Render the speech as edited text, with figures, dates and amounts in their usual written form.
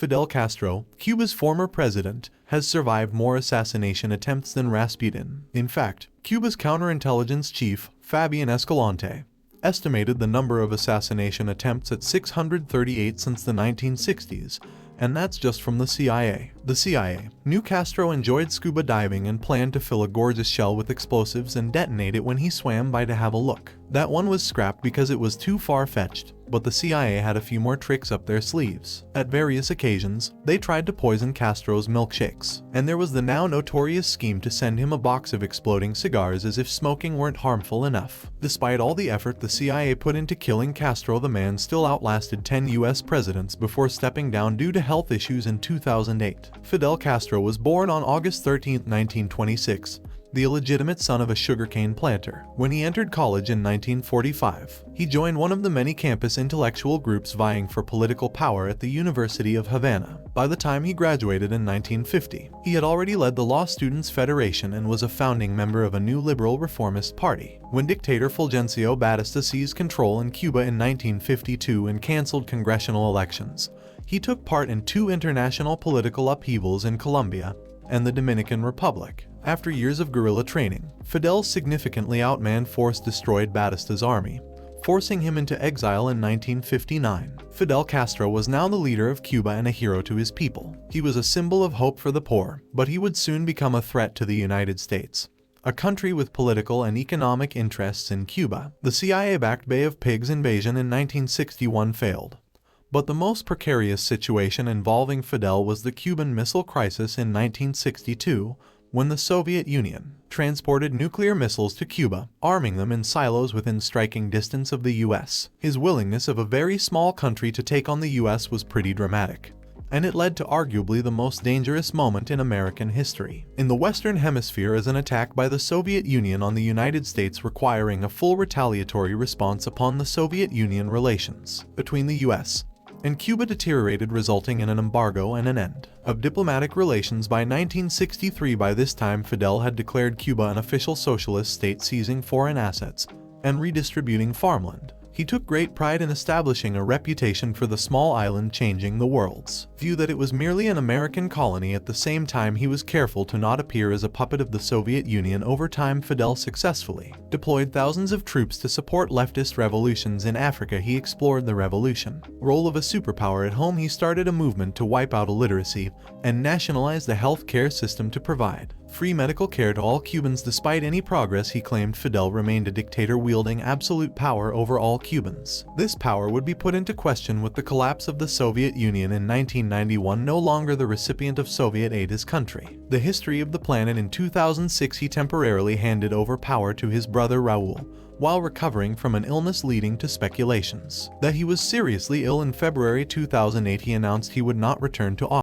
Fidel Castro, Cuba's former president, has survived more assassination attempts than Rasputin. In fact, Cuba's counterintelligence chief, Fabian Escalante, estimated the number of assassination attempts at 638 since the 1960s, and that's just from the CIA. The CIA knew Castro enjoyed scuba diving and planned to fill a gorgeous shell with explosives and detonate it when he swam by to have a look. That one was scrapped because it was too far-fetched, but the CIA had a few more tricks up their sleeves. At various occasions, they tried to poison Castro's milkshakes, and there was the now notorious scheme to send him a box of exploding cigars as if smoking weren't harmful enough. Despite all the effort the CIA put into killing Castro, the man still outlasted 10 US presidents before stepping down due to health issues in 2008. Fidel Castro was born on August 13, 1926, the illegitimate son of a sugarcane planter. When he entered college in 1945, he joined one of the many campus intellectual groups vying for political power at the University of Havana. By the time he graduated in 1950, he had already led the Law Students Federation and was a founding member of a new liberal reformist party. When dictator Fulgencio Batista seized control in Cuba in 1952 and canceled congressional elections, he took part in 2 international political upheavals in Colombia and the Dominican Republic. After years of guerrilla training, Fidel significantly outmanned force-destroyed Batista's army, forcing him into exile in 1959. Fidel Castro was now the leader of Cuba and a hero to his people. He was a symbol of hope for the poor, but he would soon become a threat to the United States, a country with political and economic interests in Cuba. The CIA-backed Bay of Pigs invasion in 1961 failed, but the most precarious situation involving Fidel was the Cuban Missile Crisis in 1962, when the Soviet Union transported nuclear missiles to Cuba, arming them in silos within striking distance of the US. His willingness of a very small country to take on the US was pretty dramatic, and it led to arguably the most dangerous moment in American history. In the Western Hemisphere, as an attack by the Soviet Union on the United States requiring a full retaliatory response upon the Soviet Union, relations between the US and Cuba deteriorated, resulting in an embargo and an end of diplomatic relations by 1963. By this time, Fidel had declared Cuba an official socialist state, seizing foreign assets and redistributing farmland. He took great pride in establishing a reputation for the small island, changing the world's view that it was merely an American colony. At the same time, he was careful to not appear as a puppet of the Soviet Union. Over time, Fidel successfully deployed thousands of troops to support leftist revolutions in Africa. He explored the revolution role of a superpower at home. He started a movement to wipe out illiteracy and nationalize the health care system to provide free medical care to all Cubans. Despite any progress he claimed, Fidel remained a dictator wielding absolute power over all Cubans. This power would be put into question with the collapse of the Soviet Union in 1991. No longer the recipient of Soviet aid, his country, the history of the planet. In 2006, he temporarily handed over power to his brother Raul, while recovering from an illness, leading to speculations that he was seriously ill. In February 2008, he announced he would not return to office.